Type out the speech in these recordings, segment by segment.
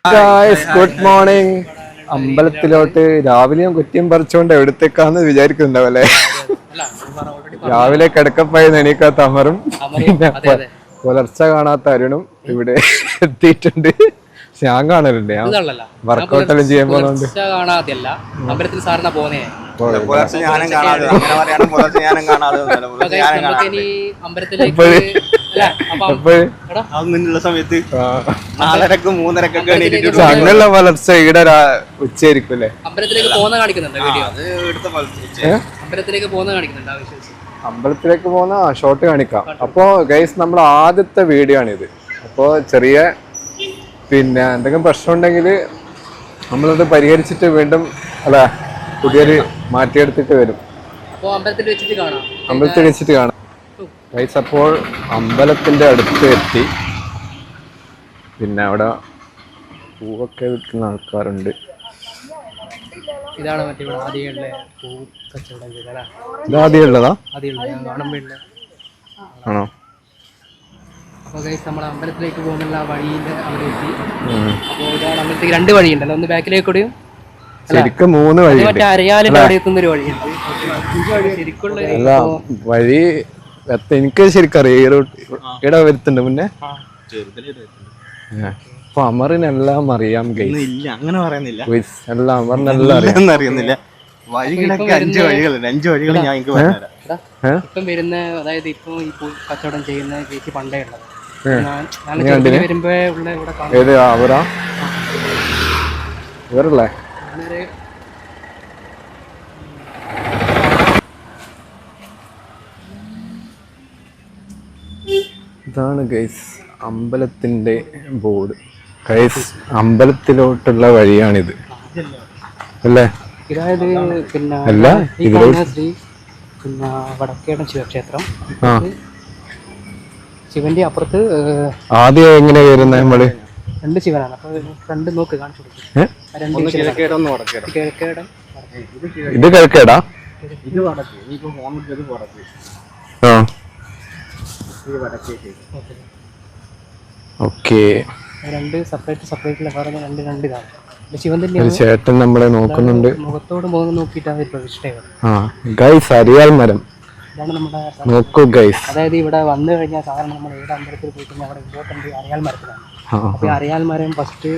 Good morning. അമ്പലത്തിലോട്ട് രാവിലെ ഞാൻ കുറ്റിയും പറിച്ചോണ്ട് എവിടത്തേക്കാന്ന് വിചാരിക്കുന്നുണ്ടാവും അല്ലെ. രാവിലെ കിടക്കപ്പായി എണീക്കാത്ത അമറും പിന്നെ പുലർച്ചെ കാണാത്ത അരുണും ഇവിടെ എത്തിയിട്ടുണ്ട്. ഞാൻ കാണലുണ്ട്, ഞാൻ വർക്കൗട്ട് എല്ലാം ചെയ്യാൻ പോകുന്നുണ്ട്. അങ്ങനെയുള്ള പുലർച്ച ഇവിടെ ഉച്ചയായിരിക്കും അല്ലേ. അമ്പലത്തിലേക്ക് പോകുന്ന ഷോട്ട് കാണിക്കാം. അപ്പോ ഗൈസ് നമ്മുടെ ആദ്യത്തെ വീഡിയോ ആണിത്. അപ്പോ ചെറിയ പിന്നെ എന്തെങ്കിലും പ്രശ്നം ഉണ്ടെങ്കിൽ നമ്മളത് പരിഹരിച്ചിട്ട് വീണ്ടും അല്ല പുതിയൊരു മാറ്റിയെടുത്തിട്ട് വരും. അമ്പലത്തിൽ വെച്ചിട്ട് കാണാം ഗൈസ്. അപ്പോൾ അമ്പലത്തിന്റെ അടുത്ത് എത്തി. പിന്നെ അവിടെ പൂവൊക്കെ വിൽക്കുന്ന ആൾക്കാരുണ്ട്. ഇതാണ് മറ്റേ ആദ്യമുള്ള പൂ കച്ചവടം ചെയ്തതാ. ഇത് ആദ്യമുള്ളതാ ആണോ? അപ്പോൾ ഗൈസ് നമ്മൾ അമ്പലത്തിലേക്ക് പോകുന്നുള്ള വഴിയുടെ അവിടെ എത്തി. അപ്പോൾ ഇതാണ് അമ്പലത്തിലേക്ക് രണ്ട് വഴിയുണ്ടല്ലോ, ഒന്ന് ബാക്കിലേക്ക് കൂടിയും ശരിക്കും മൂന്ന് വഴി. മറ്റേ അരയാലിന്റെ അവിടെ എത്തുന്ന ഒരു വഴിയുണ്ട്. ശരിക്കുള്ള വഴി എനിക്ക് ശരിക്കറിയാം. ഇവിടെ വരുത്തുണ്ട് മുന്നേ. അപ്പൊ അമറിനെല്ലാം അറിയാം ഗൈസ്. അങ്ങനെ പറയുന്നില്ല, എല്ലാം അമറിനെല്ലാം അറിയുന്നില്ല. വഴികളൊക്കെ 5 വഴികളുണ്ട്. 5 വഴികൾ ഞാൻ ഇപ്പം വരുന്ന, അതായത് ഇപ്പൊ ഈ കച്ചവടം ചെയ്യുന്ന ചേച്ചി പണ്ടേ ഉള്ളത് വരുമ്പോ ഉള്ള ഇവിടെ ഇവരല്ലേ. ഇതാണ് ഗൈസ് അമ്പലത്തിന്റെ ബോർഡ്. ഗൈസ് അമ്പലത്തിലോട്ടുള്ള വഴിയാണിത് അല്ലേ? ഇതായത് പിന്നെ പിന്നെ വടക്കേടൻ ശിവക്ഷേത്രം. ശിവന്റെ അപ്പുറത്ത് ആദ്യം എങ്ങനെ വരുന്നത്? നമ്മള് 2 ശിവനാണ്. അപ്പൊ 2 നോക്ക് കാണിച്ചു കൊടുക്കും. ഇത് കിഴക്കേടാ. ഓക്കെ. 2 സെപ്പറേറ്റ് കാണും. ചേട്ടൻ നമ്മളെ നോക്കുന്നുണ്ട്. മുഖത്തോട് മുഖം നോക്കിയിട്ടാണ് പ്രതിഷ്ഠയാണ്. ഗൈസ് അരിയാൽ മരം നോക്കൂ ഗൈസ്. അതായത് ഇവിടെ വന്നു കഴിഞ്ഞാൽ സാധാരണ നമ്മൾ ഏത് അമ്പലത്തിൽ പോയി കഴിഞ്ഞാൽ അവിടെ ഇമ്പോർട്ടന്റ് അരിയാൽ മരത്തിലാണ്. അപ്പൊ അരിയാൽ മരം ഫസ്റ്റ്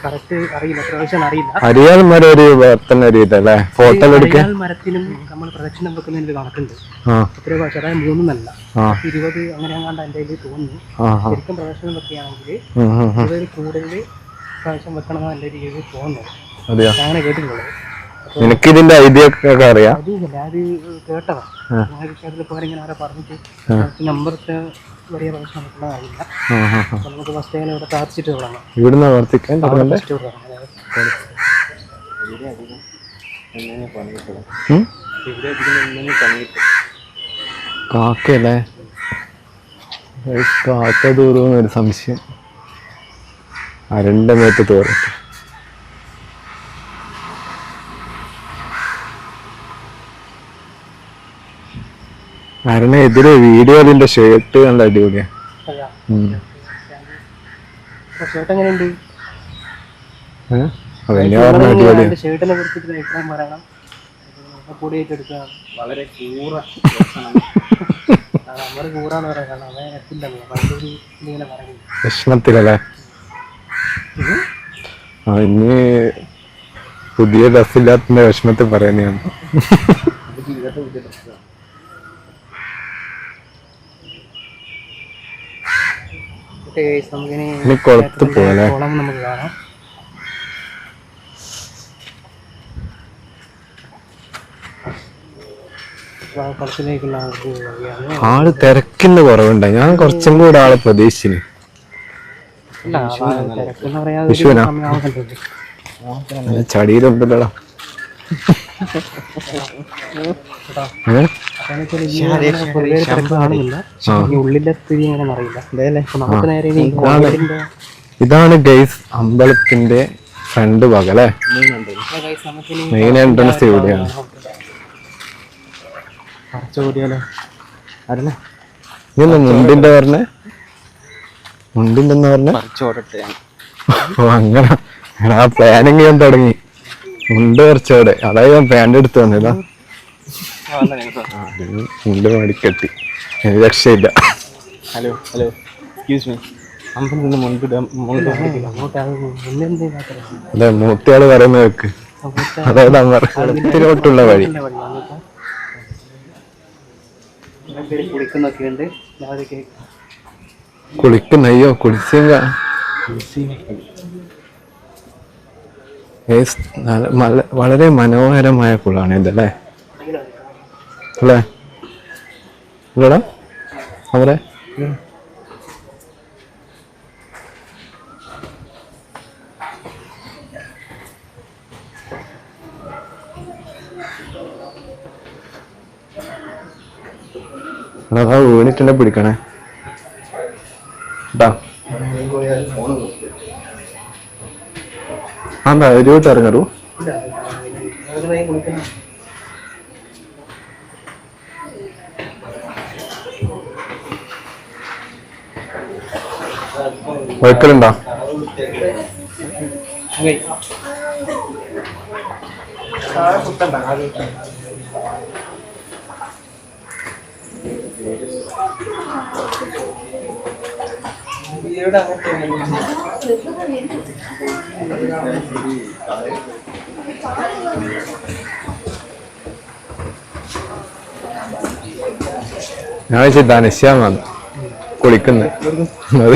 കറക്റ്റ് അറിയില്ല, പ്രവേശനം അറിയില്ല. അരിയാൽ മരം ഒരു ഫോട്ടോ അരിയാൽ മരത്തിനും നമ്മൾ പ്രദക്ഷിണം വെക്കുന്നതിന് കണക്കുണ്ട്. എത്ര പ്രാവശ്യം, അതായത് 3 എന്നല്ല 20 അങ്ങനെ അങ്ങാണ്ട് എൻ്റെ കയ്യിൽ തോന്നുന്നു. ശരിക്കും പ്രദക്ഷിണം വെക്കുകയാണെങ്കിൽ 20 കൂടുതൽ പ്രാവശ്യം വെക്കണമെന്ന് എൻ്റെ രീതിയിൽ തോന്നുന്നു. അങ്ങനെ കേട്ടിട്ടുള്ളത്. എനിക്ക് ഇതിന്റെ ഐഡിയ ഒക്കെ അറിയാം. അത് കേട്ടതാ. ഇങ്ങനെ ആരോ പറഞ്ഞിട്ട് നമ്പറത്തെ വലിയ പ്രശ്നം അറിയില്ല. നമുക്ക് ഫസ്റ്റ് ഇവിടെ പ്രാർത്ഥിച്ചിട്ട് തുടങ്ങാം. ഇവിടുന്ന് പ്രവർത്തിക്കാൻ കാക്കല്ലേ? കാക്ക തൂറുന്നൊരു സംശയം. അരണ്ട മേത്ത് തോറും. എതിരെ വീഡിയോ അതിന്റെ ഷർട്ട് നല്ല അടിപൊളിയാ. ഷർട്ടിനെ കുറിച്ചിട്ട് അഭിപ്രായം പറയണം. വളരെ നമ്മള് കൂറാന്ന് പറയാം. അവൻ വിഷമത്തിലല്ലേ? ഇനി പുതിയ ഡ്രസ്സില്ലാത്ത വിഷമത്തിൽ പറയുന്നതാണ്. കുളത്ത് പോലെ നമുക്ക് കാണാം. ആള് തിരക്കിന്റെ കുറവുണ്ട്. ഞാൻ കുറച്ചും കൂടെ ആളെ പ്രതീക്ഷിച്ചിന്. വിഷുവിനാ ചടിയിലുണ്ടല്ലോടാ. ഇതാണ് ഗൈസ് അമ്പലത്തിന്റെ ഫ്രണ്ട് ഭാഗം അല്ലേ? മെയിൻ എൻട്രൻസ് ഇവിടെയാണ്. മുണ്ടിന്റെ പറഞ്ഞേ, മുണ്ടിന്റെ പറഞ്ഞേ ഓ അങ്ങനെ ആ പ്ലാനിങ് ചെയ്യാൻ തുടങ്ങി. മുണ്ട് കുറച്ചവിടെ അതായത് ഞാൻ പാൻറ് എടുത്ത് വന്നതാ. മുണ്ട് മടിക്കെട്ടി രക്ഷയില്ല. ഹലോ ഹലോ എക്സ്ക്യൂസ് മീ, അമ്പലത്തിൽ നിന്ന് അതെ മൂത്തയാള് പറയുന്ന വെക്ക്. അതായത് അമ്പലത്തിലോട്ടുള്ള വഴി. കുളിക്കുന്നൊക്കെ ഉണ്ട്. കുളിക്കുന്നയ്യോ കുളിച്ച വളരെ മനോഹരമായ കുളമാണ് ഇതല്ലേ അല്ലേ? ഇല്ലടാ അവിടെ അതാ വീണിട്ടുണ്ടെ പിടിക്കണേ കേട്ടാ. എന്താ ഒരു ഇറങ്ങറു വഴുക്കലുണ്ടോ? ഞാൻ വെച്ചിട്ട് അനശ്യാമാണ് കുളിക്കുന്നത്. അത്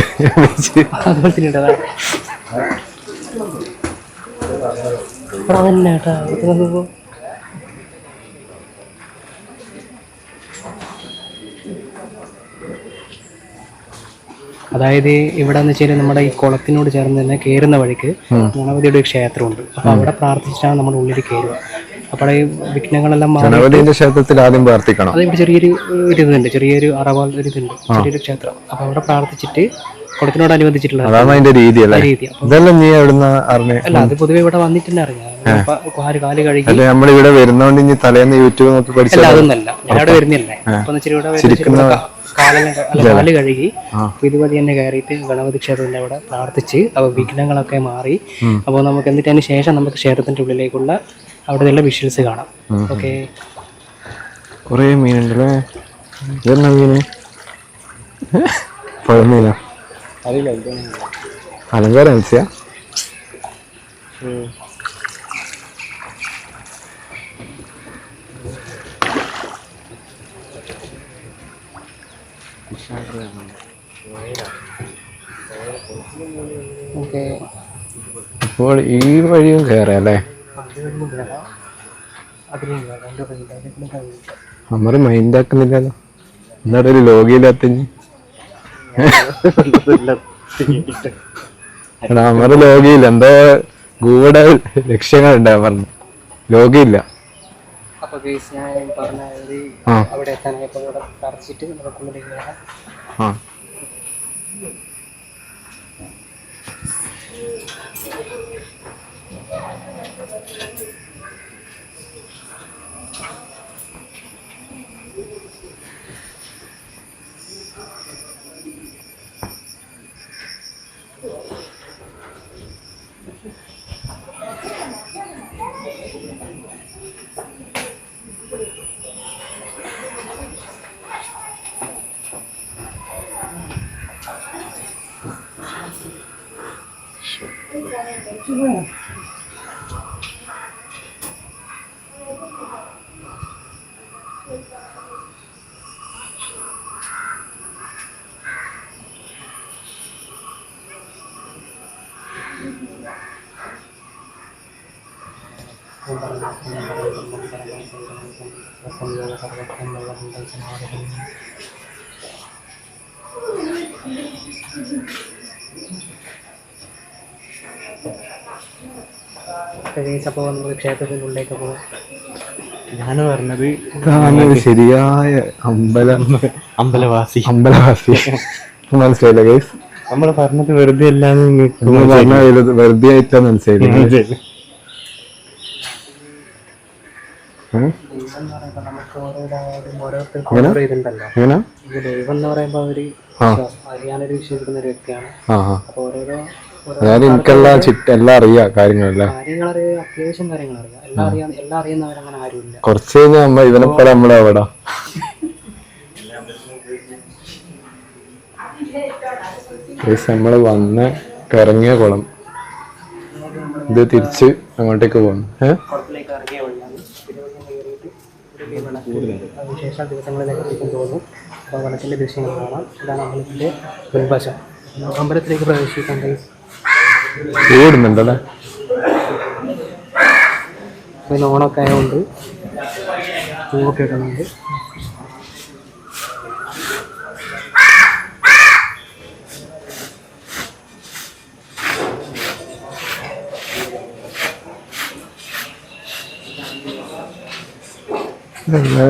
അതായത് ഇവിടെ എന്ന് വെച്ചാൽ നമ്മുടെ ഈ കുളത്തിനോട് ചേർന്ന് തന്നെ കയറുന്ന വഴിക്ക് ഗണപതിയുടെ ഒരു ക്ഷേത്രമുണ്ട്. അപ്പൊ അവിടെ പ്രാർത്ഥിച്ചാണ് നമ്മുടെ ഉള്ളിൽ കയറുക. അപ്പോൾ ഈ വിഘ്നങ്ങളെല്ലാം ഗണപതിന്റെ ക്ഷേത്രത്തിൽ ആദ്യം പ്രാർത്ഥിക്കണം. അതിവിടെ ചെറിയൊരു ഇതുണ്ട്, ചെറിയൊരു അറവാൾ ഒരു ഇതുണ്ട്, ചെറിയൊരു ക്ഷേത്രം. അപ്പൊ അവിടെ പ്രാർത്ഥിച്ചിട്ട് കുളത്തിനോടനുബന്ധിച്ചിട്ടുള്ള അതാണ് അതിന്റെ രീതി അല്ലേ? ഇതെല്ലാം നീ എവിടുന്ന അറിഞ്ഞേ? അല്ല, അത് പൊതുവെ ഇവിടെ വന്നിട്ട് അറിയാം. കാല് കഴുകി നമ്മളിവിടെ വരുന്നോണ്ട് ഇനി തലേന്ന് യൂട്യൂബ് നോക്കി പഠിച്ചല്ല. അതൊന്നല്ല, ഞാനിവിടെ വരുന്നില്ലേ. കാല് കഴുകി ഇതുവഴി തന്നെ കയറിയിട്ട് ഗണപതി ക്ഷേത്രത്തിന്റെ അവിടെ പ്രാർത്ഥിച്ച് അപ്പൊ വിഘ്നങ്ങളൊക്കെ മാറി. അപ്പോൾ നമുക്ക് എന്നിട്ട് അതിന് ശേഷം നമുക്ക് ക്ഷേത്രത്തിന്റെ ഉള്ളിലേക്കുള്ള അവിടെയുള്ള വിഷ്വൽസ് കാണാം. ഓക്കെ, കൊറേ മീനുണ്ടല്ലേ. ഇതെന്നാ മീന്? പഴമീന അലങ്കാര മത്സ്യ. അപ്പോൾ ഈ വഴിയും കയറാം അല്ലേ? നമ്മള് മൈൻഡാക്കുന്നില്ലല്ലോ. എന്നാടെ ഒരു ലോകിയില്ലാത്തഞ്ഞ് നമ്മള് ലോകിയില്ല, എന്തോ ഗൂഢ ലക്ഷ്യങ്ങളുണ്ടാവും പറഞ്ഞു. ലോകിയില്ല. അപ്പോൾ നമ്മൾ ക്ഷേത്രത്തിൻ്റെ ഉള്ളിലേക്ക് പോകും. ഞാൻ പറഞ്ഞത് ശരിയായ അമ്പലവാസി മനസ്സിലായില്ല ഗൈസ്. നമ്മള് പറഞ്ഞത് വെറുതെ അല്ലാന്ന് വെറുതെ ആയിട്ടാ മനസ്സിലായില്ല. ദൈവം എന്ന് പറയുമ്പോൾ അവര് അറിയാനൊരു വിശ്വസിക്കുന്ന ഒരു വ്യക്തിയാണ്. അപ്പൊ ഓരോരോ അതായത് എനിക്കെല്ലാം എല്ലാം അറിയാം കാര്യങ്ങളല്ലേ. കാര്യങ്ങളറിയാം, അത്യാവശ്യം കാര്യങ്ങളറിയാം. എല്ലാം അറിയുന്നവരങ്ങനെ ആരുമില്ല. കുറച്ച് കഴിഞ്ഞാൽ നമ്മ ഇതിനെപ്പോലെ നമ്മളെ അവിടെ നമ്മള് വന്ന് ഇറങ്ങിയ കുളം ഇത് തിരിച്ച് അങ്ങോട്ടേക്ക് പോകുന്നു. കുളത്തിലേക്ക് ഇറങ്ങിയ വഴിയാണ്. വിശേഷ ദിവസങ്ങളിലേക്ക് എത്തിക്കും തോന്നുന്നു. അപ്പോൾ വെള്ളത്തിൻ്റെ ദൃശ്യങ്ങൾ കാണാം. ഇതാണ് അമ്പലത്തിൻ്റെ മുൻവശം. അമ്പലത്തിലേക്ക് പ്രവേശിക്കാൻ ഓടുന്നുണ്ടല്ലേ. പിന്നെ ഓണമൊക്കെ ആയതുകൊണ്ട് പൂവൊക്കെ ഇടുന്നുണ്ട്.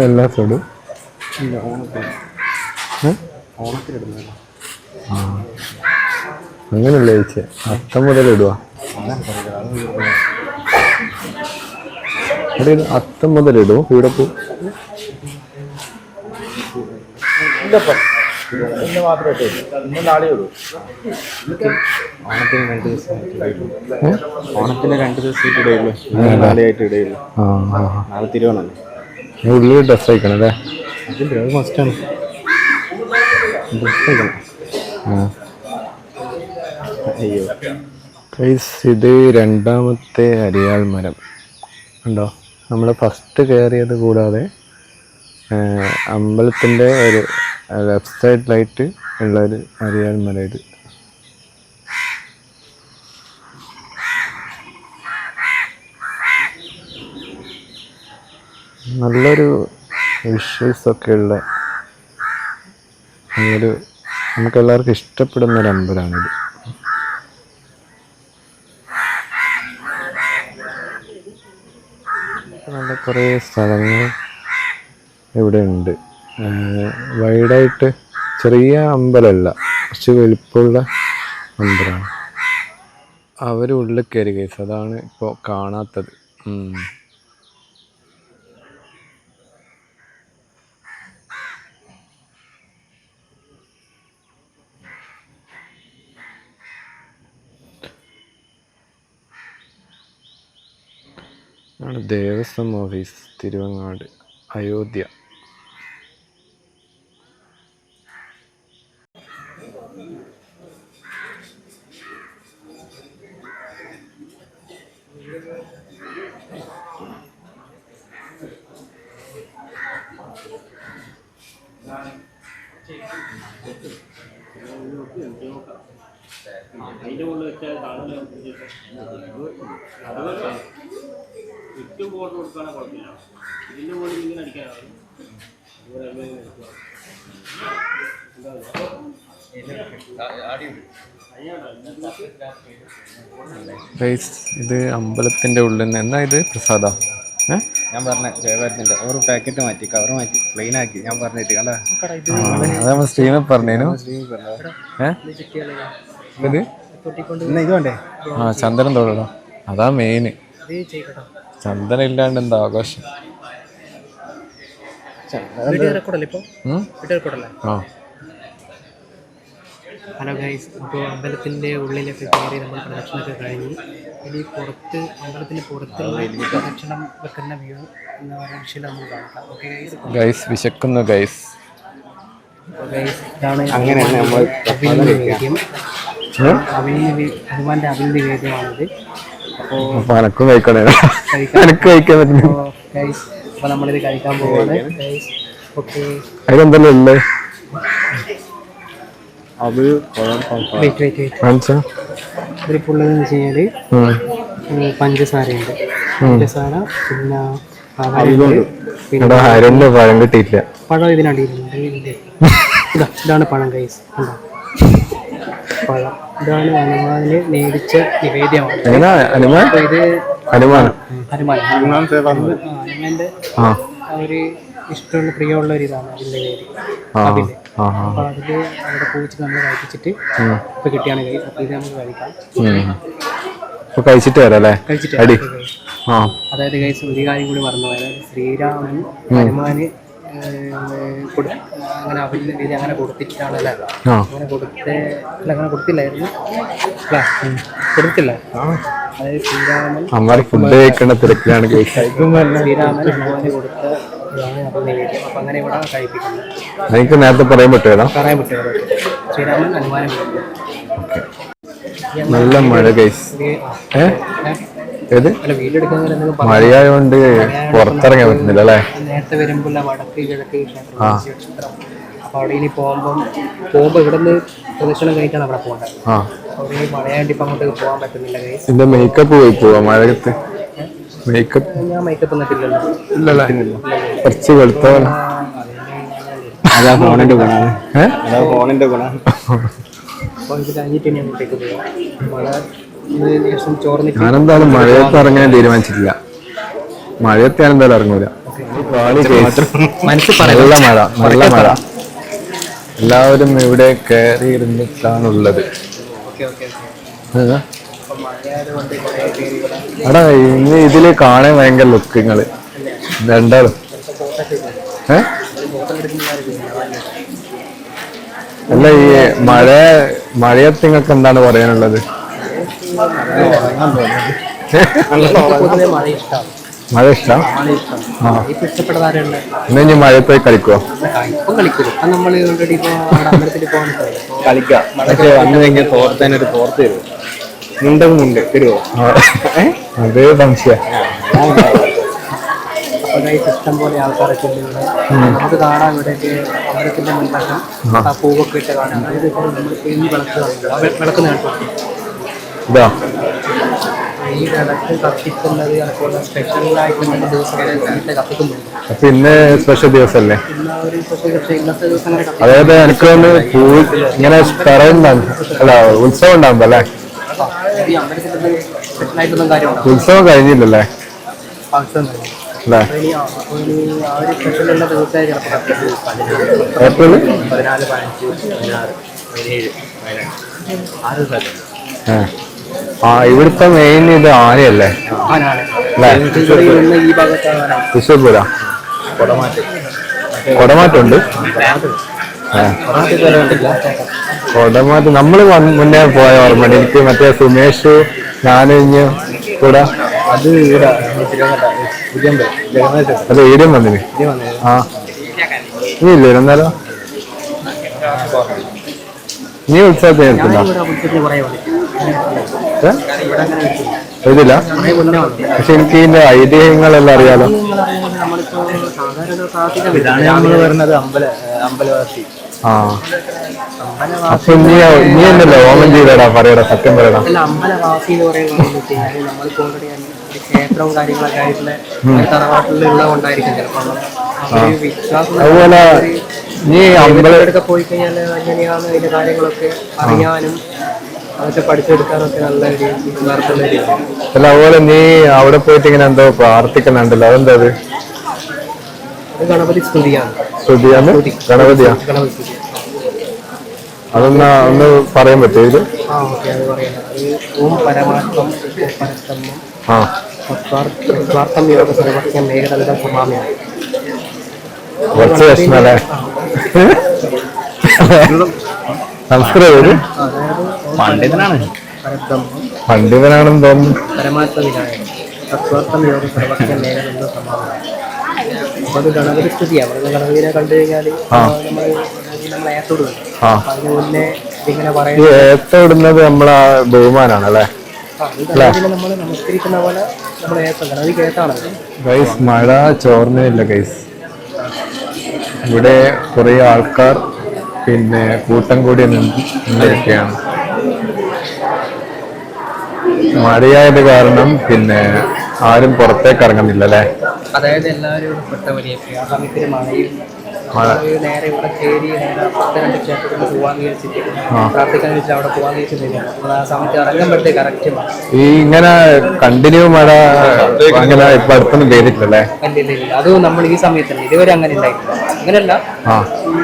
എല്ലാ സൈഡും അങ്ങനെയല്ലേ ചോദിച്ചേ. അത്തം മുതൽ ഇടുക. അത്തം മുതൽ ഇടും. ഇവിടെ പോ ഓണത്തിന് 2 ദിവസം ഇടയുള്ളൂ. 4 ആയിട്ട് ഇടയുള്ളൂ. നാളെ തിരുവോണല്ലേ. ഉള്ളിൽ ഡ്രസ് അയക്കണം അല്ലേ. അതിൻ്റെ അത് മസ്റ്റാണ്. ഡ്രസ് അയക്കണം. അയ്യോ ഇത് രണ്ടാമത്തെ അരിയാൽ മരം ഉണ്ടോ. നമ്മൾ ഫസ്റ്റ് കയറിയത് കൂടാതെ അമ്പലത്തിൻ്റെ ഒരു ലെഫ്റ്റ് സൈഡിലായിട്ട് ഉള്ളൊരു അരിയാൽ മരം ഇത്. നല്ലൊരു വിഷ്വൽസൊക്കെ ഉള്ള നമുക്കെല്ലാവർക്കും ഇഷ്ടപ്പെടുന്നൊരു അമ്പലമാണിത്. നല്ല കുറേ സ്ഥലങ്ങൾ ഇവിടെ ഉണ്ട്. വൈഡായിട്ട് ചെറിയ അമ്പലമല്ല, കുറച്ച് വലിപ്പമുള്ള അമ്പലമാണ്. അവർ ഉള്ളിൽ കയറി കേസ്, അതാണ് ഇപ്പോൾ കാണാത്തത്. ആണ് ദേവസ്വം ഓഫീസ് തിരുവങ്ങാട്, അയോധ്യ. ഇത് അമ്പലത്തിന്റെ ഉള്ളിൽ നിന്ന് എന്നാ ഇത് പ്രസാദ. ഞാൻ പറഞ്ഞ ജയഭാരതിന്റെ ഒരു പാക്കറ്റ് മാറ്റി, കവർ മാറ്റി, പ്ലെയിൻ ആക്കി. ഞാൻ പറഞ്ഞിട്ട് കണ്ട അത് സ്ട്രീമിൽ പറഞ്ഞേനു. ഇത് ഇത് വേണ്ടേ? ചന്ദനം തൊടണം, അതാ മെയിന്. ചന്ദനം ഇല്ലാണ്ട് എന്താ ആഘോഷം. ഹലോ ഗൈസ്, ഇപ്പോൾ അമ്പലത്തിൻ്റെ ഉള്ളിലൊക്കെ കയറി നമ്മൾ പ്രദക്ഷിണമൊക്കെ കഴിഞ്ഞ് ഇനി പുറത്ത് അമ്പലത്തിന് പുറത്തുള്ള പ്രദക്ഷിണം വെക്കുന്ന വ്യൂ എന്ന് പറയുന്ന വിഷയം നമ്മൾ കാണാം. ഓക്കെ ഗൈസ്, വിശക്കുന്നു ഗൈസ്. ഇതാണ് അങ്ങനെയാണ് നമ്മൾ നിവേദ്യം. ഹനുമാൻ്റെ അവിൽ നിവേദ്യമാണിത്. അപ്പോൾ എനക്കും കഴിക്കണേ, എനക്ക് കഴിക്കാൻ പറ്റുന്നു. അപ്പോൾ നമ്മളിത് കഴിക്കാൻ പോവാണ് ഗൈസ്. ഓക്കെ, അതിലെന്തല്ലോ ഉള്ളേ? ഇതിലിപ്പോൾ ഉള്ളതെന്ന് വെച്ച് കഴിഞ്ഞാൽ പഞ്ചസാരയുണ്ട്. പഞ്ചസാര, പിന്നെ ഹരന്റെ പഴം കിട്ടിയില്ല. പഴം ഇതിനടിയിലുണ്ട്. ഇതാണ് പഴം ഗൈസ്. പഴം ഇതാണ് ഹനുമാന് മേടിച്ച നിവേദ്യമാണ്. ഇത് ഹനുമാന്റെ ഒരു ഇഷ്ടമുള്ള പ്രിയമുള്ള ഒരു ഇതാണ് അതിൻ്റെ പേര് അവില്. അപ്പോൾ അതില് അവിടെ പൂച്ചിട്ട് നമ്മൾ കഴിപ്പിച്ചിട്ട് ഇപ്പൊ കിട്ടിയാണ് കൈ. അപ്പോൾ ഇത് നമുക്ക് കഴിക്കാം. കഴിച്ചിട്ട് വരാം. കഴിച്ചിട്ട് അതായത് കൈസ് ഒരു കാര്യം കൂടി പറഞ്ഞു. അതായത് ശ്രീരാമൻ ഹനുമാന് അങ്ങനെ അവരിൽ രീതി അങ്ങനെ കൊടുത്തിട്ടാണ് അല്ലേ ആ അങ്ങനെ അങ്ങനെ കൊടുത്തില്ലായിരുന്നു അല്ലേ കൊടുത്തില്ല അതായത് ശ്രീരാമൻ അമ്മ ഫുഡ് കഴിക്കേണ്ട തിരക്കിലാണ് ശ്രീരാമൻ ഹനുമാന് കൊടുത്ത ഇതാണ് അപ്പോൾ നിവേദ്യം അപ്പം അങ്ങനെ ഇവിടെ കഴിപ്പിക്കുന്നത് എനിക്ക് നേരത്തെ പറയാൻ പറ്റുമോ പറയാൻ പറ്റുമോ ശ്രീരാമൻ ഹനുമാനെ കൊടുത്തു നല്ല മഴ ഗൈസ് ഏത് അല്ല വീഡിയോ എടുക്കുന്നവരെന്തെങ്കിലും മഴയായോണ്ട് പുറത്തിറങ്ങാൻ പറ്റുന്നില്ല അല്ലേ നേരത്തെ വരുമ്പോൾ വടക്ക് കിഴക്ക് ക്ഷേത്രം അപ്പോൾ അവിടെ ഇനി പോകുമ്പോൾ ഇവിടെ നിന്ന് പ്രദക്ഷിണം കഴിച്ചാണ് അവിടെ പോകേണ്ടത് അവിടെ ഈ മഴയായിട്ട് ഇപ്പം അങ്ങോട്ട് പോകാൻ പറ്റുന്നില്ല ഗൈസ് എന്റെ മേക്കപ്പ് പോയി പോവാ മഴയത്ത് മേക്കപ്പ് ഞാൻ മേക്കപ്പ് എന്നിട്ടില്ലല്ലോ ഇല്ലല്ലോ കുറച്ച് വെളുത്ത അതാ ഫോണിന്റെ ഗുണമാണ് ഫോണിന്റെ ഗുണമാണ്. അപ്പോൾ ഇത് കഴിഞ്ഞിട്ട് ഇനി അങ്ങോട്ടേക്ക് പോകാം മഴ ശേഷം ചോർന്നിട്ട് ഞാനെന്തായാലും മഴയത്ത് ഇറങ്ങാൻ തീരുമാനിച്ചിട്ടില്ല മഴയത്ത് ഞാൻ എന്തായാലും ഇറങ്ങൂല നല്ല മഴ എല്ലാവരും ഇവിടെ കയറി ഇരുന്നിട്ടാണുള്ളത് എടാ ഇന്ന് ഇതില് കാണാൻ ഭയങ്കര ലുക്കിങ്ങള് രണ്ടാളും അല്ല ഈ മഴയത്ത് നിങ്ങൾക്ക് എന്താണ് പറയാനുള്ളത്? മഴ ഇഷ്ടം എന്നാ ഇനി മഴ പോയി കളിക്കുവോ? കളിക്കാം പക്ഷേ വന്നു കഴിഞ്ഞാൽ തോർത്താനൊരു തോർത്ത് തരുമോ? മുണ്ട് തരുമോ? അതേ സംശയം. ഇഷ്ടം പോലെ ആൾക്കാരൊക്കെ ഉണ്ട് ഇവിടെ നമുക്ക് കാണാൻ ഇവിടെയൊക്കെ അമ്പലത്തിന്റെ മുൻപക്കം ആ പൂവൊക്കെ ഇട്ട് കാണാം അതായത് നമ്മളിപ്പോൾ ഈ വിളക്ക് ഇതാ ഈ വിളക്ക് കത്തിക്കുന്നത് അതുപോലെ സ്പെഷ്യലായിട്ട് ദിവസം കത്തിക്കുന്നുണ്ട്. അപ്പൊ ഇന്ന് സ്പെഷ്യൽ ദിവസമല്ലേ? ഒരു സ്പെഷ്യൽ ഇന്നത്തെ ദിവസം അങ്ങനെ അതായത് എനിക്ക് ഇങ്ങനെ അല്ല ഉത്സവം ഉണ്ടാവുമ്പോ അല്ലേ? ഈ അമ്പലത്തിന്റെ സ്പെഷ്യലായിട്ടൊന്നും കാര്യമുണ്ടോ? ഉത്സവം കഴിഞ്ഞില്ലല്ലേ? ഏപ്രിൽ 14, 15, 16, 17, 18 ഇവിടുത്തെ മെയിൻ ഇത് ആനയല്ലേ? ഈ ഭാഗത്താണ് തൃശ്ശൂർ പൂര കൊടമാറ്റുണ്ട്. കൊടമാറ്റ് നമ്മള് മുന്നേ പോയ ഓർമ്മയുണ്ട് എനിക്ക്. മറ്റേ സുമേഷ് ഞാനും ഇഞ്ഞ് കൂടെ അത് ഇവിടെ അത് ഏരിയം വന്നിന്. ആ നീ ഇല്ലേ എന്നാലോ? നീ ഉത്സവത്തിന് എടുത്തില്ല? ഇതില്ല പക്ഷെ എനിക്ക് ഇതിന്റെ ഐതിഹ്യങ്ങളെല്ലാം അറിയാലോ. ഇതാണ് നമ്മൾ പറഞ്ഞത് അമ്പലവാസി. ആ അപ്പൊ നീ എന്നല്ലേ ഓമൻ ചെയ്തടാ പറയടാ, സത്യം പറയടാ. അമ്പലവാസി എന്ന് പറയുന്നത് നമ്മളിപ്പോ ക്ഷേത്രവും കാര്യങ്ങളൊക്കെ ആയിട്ടുള്ള തറവാട്ടിലുള്ള ഉണ്ടായിരിക്കും ചിലപ്പോൾ അതുപോലെ നീ അമ്പലത്തിലൊക്കെ പോയി കഴിഞ്ഞാൽ എങ്ങനെയാണ് അതിന്റെ കാര്യങ്ങളൊക്കെ അറിയാനും അതൊക്കെ പഠിച്ചെടുക്കാനൊക്കെ നല്ല ഒരു വേർത്തുള്ള അല്ല അതുപോലെ നീ അവിടെ പോയിട്ട് ഇങ്ങനെ എന്തോ പ്രാർത്ഥിക്കുന്നുണ്ടല്ലോ, അതെന്താ അത്? ഗണപതി സ്തുതിയാണ്. സ്തുതിയാണ്? ഗണപതിയാ? അതൊന്ന് ഒന്ന് പറയാൻ പറ്റുമോ ഇത്? അത് പറയുന്നത് ഓം പരമാത്മം പരബ്രഹ്മം സ്വാർത്ഥം യോഗ സർവജ്ഞം ഏകദന്തം സമാമ്യാണ്. കുറച്ച് പ്രശ്നല്ലേ സംസ്കൃതം? പണ്ഡിതനാണ്. പണ്ഡിതനാണെന്ന് തോന്നുന്നു. പരമാത്മവിനായ തത്വാർത്ഥം യോഗ സർവജ്ഞം ഏകദന്തം സമാമ്യാണ്. അപ്പൊ അത് ഗണപതി സ്തുതിയാണ്. ഗണപതിനെ കണ്ടു കഴിഞ്ഞാൽ നമ്മൾ ഏത്തോടും അതിന് മുന്നേ ഇങ്ങനെ പറയുന്നത് ഏത്തോടുന്നത് നമ്മളെ ബഹുമാനാണ് അല്ലേ? നമ്മൾ നമസ്കരിക്കുന്ന പോലെ നമ്മൾ ഗണപതി ഏത്താണ്. ഗൈസ് മഴ ചോർന്നില്ല ഗൈസ്. ഇവിടെ കുറെ ആൾക്കാർ പിന്നെ കൂട്ടം കൂടി നിന്നിരിക്കുകയാണ്. മഴയായത് കാരണം പിന്നെ ആരും പുറത്തേക്ക് ഇറങ്ങുന്നില്ല അല്ലേ? അതായത് എല്ലാവരും പെട്ട വരിയൊക്കെ ആ സമയത്ത് മഴയും നേരെ ഇവിടെ കയറി നേരെ അപ്പുറത്തെ 2 ക്ഷേത്രത്തിൽ പോകാൻ വിചാരിച്ചിട്ട് പ്രാർത്ഥിക്കാൻ വെച്ചാൽ അവിടെ പോകാൻ വിചാരിച്ചിട്ടില്ല. നമ്മൾ ആ സമയത്ത് ഇറങ്ങുമ്പോഴത്തേക്ക് കറക്റ്റ് ഈ ഇങ്ങനെ കണ്ടിന്യൂ മഴ അങ്ങനെ ഇപ്പൊ അടുത്തൊന്നും പെയ്തിട്ടില്ലല്ലേ? ഇല്ല അത് നമ്മൾ ഈ സമയത്തല്ല, ഇതുവരെ അങ്ങനെ ഉണ്ടായിട്ടില്ല. അങ്ങനെയല്ല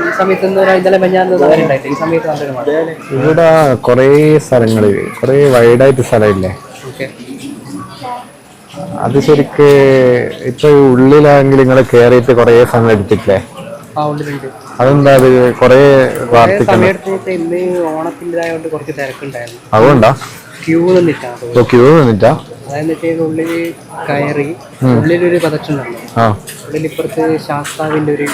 ഈ സമയത്ത് ഇന്നലെ മെഞ്ഞാന്ന് അങ്ങനെ ഉണ്ടായിട്ടില്ല. ഈ സമയത്ത് നല്ലൊരു മഴ. ഇവിടെ കൊറേ സ്ഥലങ്ങള് കൊറേ വൈഡായിട്ട് സ്ഥലമില്ലേ? അത് ശരിക്ക് ഇപ്പൊ ഉള്ളിലാണെങ്കിൽ നിങ്ങൾ കേറിയിട്ട് കൊറേ സമയം എടുത്തിട്ടില്ലേ? അതെന്താ അത് കൊറേ പ്രാർത്ഥിക്കണം? സമയത്ത് ഇന്ന് ഓണത്തിൻ്റെതായതുകൊണ്ട് കുറച്ച് തിരക്കുണ്ടായിരുന്നു. അതുകൊണ്ടാ ക്യൂ നിന്നിട്ടാണ്. ക്യൂ നിന്നിട്ടാ? അതെന്ന് ഉള്ളിൽ കയറി ഉള്ളിലൊരു പ്രദക്ഷിണം ഉണ്ടായിരുന്നു. ഉള്ളിലിപ്പുറത്ത് ശാസ്താവിൻ്റെ ഒരു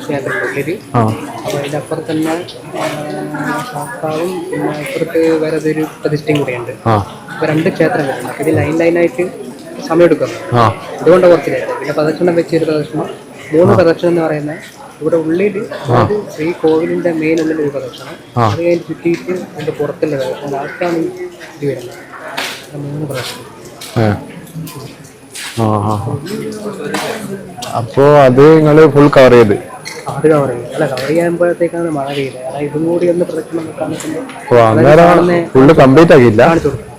ക്ഷേത്രം ഉള്ളിൽ. അപ്പോൾ അതിൻ്റെ അപ്പുറത്ത് തന്നെ ശാസ്താവും പിന്നെ അപ്പുറത്ത് വേറെ ഒരു പ്രതിഷ്ഠയും കൂടെയുണ്ട്. അപ്പോൾ 2 ക്ഷേത്രങ്ങളുണ്ട്. അപ്പോൾ ഇത് ലൈനായിട്ട് സമയം എടുക്കുന്നു. അതുകൊണ്ട് കുറച്ച് നേരം. പിന്നെ പ്രദക്ഷിണം വെച്ചൊരു പ്രദക്ഷിണം, 3 പ്രദക്ഷിണം എന്ന് പറയുന്നത് ഇവിടെ ഉള്ളിൽ, അതായത് ശ്രീ കോവിലിൻ്റെ മെയിൻ ഉള്ളിൽ ഒരു പ്രദക്ഷിണം, അത് കഴിഞ്ഞ് ചുറ്റിയിട്ട് അതിൻ്റെ പുറത്തുള്ള പ്രദക്ഷിണം, ലാസ്റ്റാണ് ഇത് വരുന്നത്. 3 പ്രദക്ഷിണം. അപ്പോ അത് നിങ്ങള് ഫുൾ കവർ ചെയ്ത്? അത് കവർ ചെയ്യും. അല്ല, കവർ ചെയ്യുമ്പോഴത്തേക്കാണ് മഴ പെയ്തത്. അതായത് ഇതും കൂടി ഒന്ന് പ്രദക്ഷിണം ഫുള്ള് കംപ്ലീറ്റ് ആക്കിയില്ല. കാണിച്ചു കൊടുക്കും.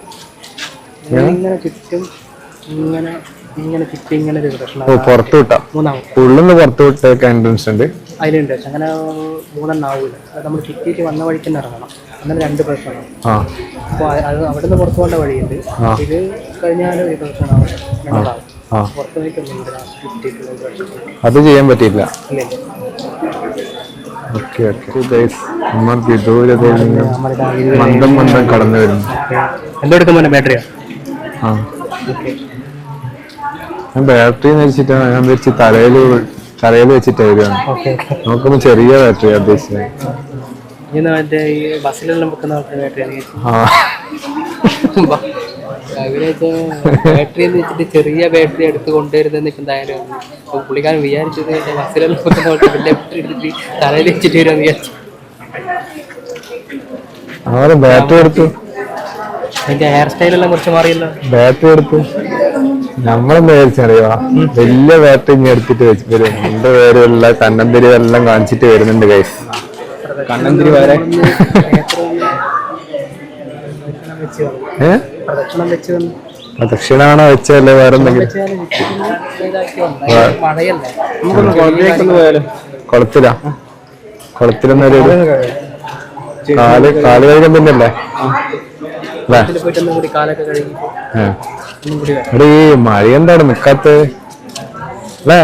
ഇങ്ങനെ ചുറ്റും ഇങ്ങനെ ചുറ്റും ഇങ്ങനെ ഒരു പ്രദക്ഷിണം പുറത്തു വിട്ടാ? 3 ഉള്ളിന്ന് പുറത്തു വിട്ടേക്ക് എൻട്രൻസ് ഉണ്ട് അതിലുണ്ട്. പക്ഷെ അങ്ങനെ 3 ആവൂല. അത് നമ്മൾ ചുറ്റിയിട്ട് വന്ന വഴിക്ക് തന്നെ ഇറങ്ങണം. അങ്ങനെ 2 പ്രദക്ഷിണമാണ്. അപ്പോൾ അത് അവിടെ നിന്ന് പുറത്തു പോകേണ്ട വഴിയുണ്ട്. ഇത് കഴിഞ്ഞാൽ ഒരു പ്രദക്ഷിണമാവും. പുറത്തു വഴിക്കുന്നുണ്ട്. അത് ചെയ്യാൻ പറ്റിയില്ല. മന്ദം കടന്നു വരുന്നു. എന്തെടുക്കുമ്പോൾ ബാറ്ററിയാ? ഞാൻ ബാറ്ററി വെച്ചിട്ടാണ് ഞാൻ വെച്ച് തലയിൽ വെച്ചിട്ട് വരികയാണ്. നോക്കുമ്പോ ചെറിയ ബാറ്ററി ഉദ്ദേശിച്ചത്. ബസ്സിലെല്ലാം വെക്കുന്ന ബാറ്ററി എന്ന് വെച്ചിട്ട് ചെറിയ ബാറ്ററി എടുത്ത് കൊണ്ടുവരുന്നെന്ന് എന്തായാലും പുള്ളിക്കാരൻ വിചാരിച്ചത് ബസ്സിലെല്ലാം വെക്കുന്ന വലിയ ബാറ്ററി എടുത്തിട്ട് തലയിൽ വെച്ചിട്ട് വരുമെന്ന് വിചാരിച്ചു. ബാറ്ററി എടുത്തു. അതിന്റെ ഹെയർ സ്റ്റൈലെല്ലാം കുറച്ച് മാറിയല്ലോ. ബാറ്ററി എടുത്തു. നമ്മളെന്താ വിചാരിച്ചറിയോ, വലിയ ബാറ്ററി ഇങ്ങനെ എടുത്തിട്ട് വെച്ച് വരും. എന്റെ പേരുള്ള കണ്ണന്തിരി എല്ലാം കാണിച്ചിട്ട് വരുന്നുണ്ട് ഗൈസ്. കണ്ണന്തിരി വരെ പ്രദക്ഷിണാണോ വെച്ചല്ലേ വേറെ എന്തെങ്കിലും? കുളത്തിലൊന്നൊരു കാല് കഴുകാൻ തന്നെയല്ലേ? ഈ മഴ എന്താണ് നിക്കാത്ത അല്ലേ?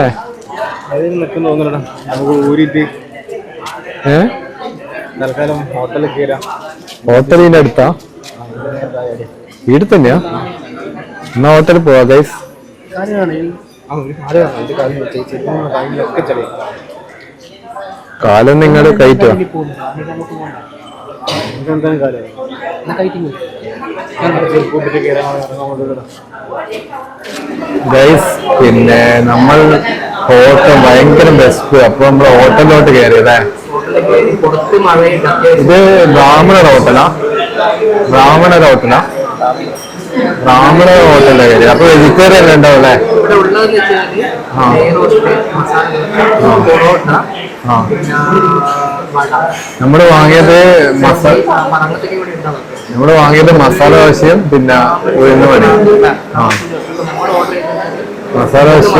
ഹോട്ടലിന്റെ അടുത്താ? വീട് തന്നെയാ? എന്നാ ഹോട്ടലിൽ പോവാ ഗൈസ്. കാലം നിങ്ങൾ കയറ്റോ? ഗൈസ്, പിന്നെ നമ്മൾ ഹോട്ടൽ ഭയങ്കര ബെസ്റ്റ്. അപ്പൊ നമ്മള് ഹോട്ടലിലോട്ട് കയറിയതേ. ഇത് ബ്രാഹ്മണർ ഹോട്ടലാ? ബ്രാഹ്മണർ ഹോട്ടലിലെ കയറി. അപ്പൊ വെജിറ്റേറിയൻ ഉണ്ടാവും അല്ലേ? നമ്മള് വാങ്ങിയത് മസാല ദോശയും പിന്നെ ഉഴുന്ന് വട. മസാല ദോശ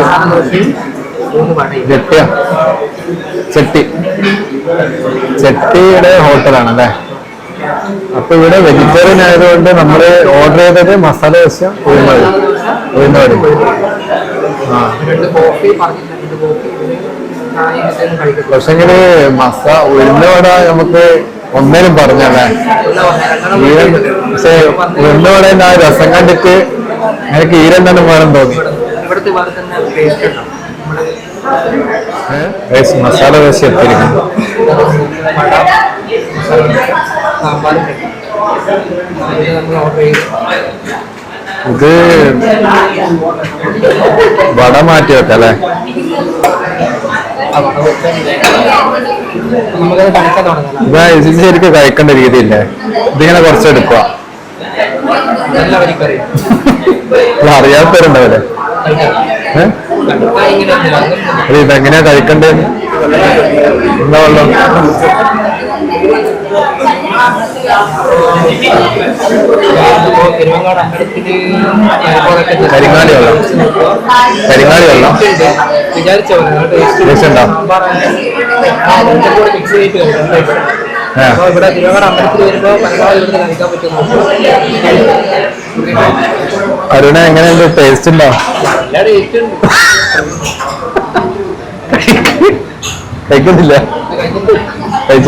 ചട്ടിയുടെ ഹോട്ടലാണ് അല്ലേ? അപ്പൊ ഇവിടെ വെജിറ്റേറിയൻ ആയതുകൊണ്ട് നമ്മള് ഓർഡർ ചെയ്തത് മസാല ദോശ ഉഴുന്ന് വട. പക്ഷെങ്കില് ഉഴുന്ന് വട നമുക്ക് ഒന്നേലും പറഞ്ഞല്ലേ? പക്ഷെ ഉഴുന്ന് വടേന്റെ ആ രസം കണ്ടിട്ട് എനിക്ക് ഈ 2 വേണം തോന്നി. മസാല ദോശ എത്തിയിരിക്കുന്നു. ഇത് വട മാറ്റി വെക്കല്ലേ? ഇത് ശരിക്കും കഴിക്കേണ്ട രീതിയില്ലേ? ഇതിങ്ങനെ കുറച്ചെടുക്കുക. അറിയാത്തവരുണ്ടാവില്ലേ? ഇതെങ്ങനെയാ കഴിക്കണ്ടേന്ന്? എന്താ വെള്ളം? കരിങ്ങാലി വെള്ളം വിചാരിച്ചോ? ഇവിടെ തിരുവങ്ങാട് അമ്പലത്തിൽ വരുമ്പോ പരമാവധി ഇവിടുന്ന് കഴിക്കാൻ പറ്റും. അരുണ എങ്ങനെയുണ്ട്? ടേസ്റ്റ് ഉണ്ടോ? നല്ല ടേസ്റ്റ് ഉണ്ട്. കഴിക്കുന്നില്ല. കഴിച്ച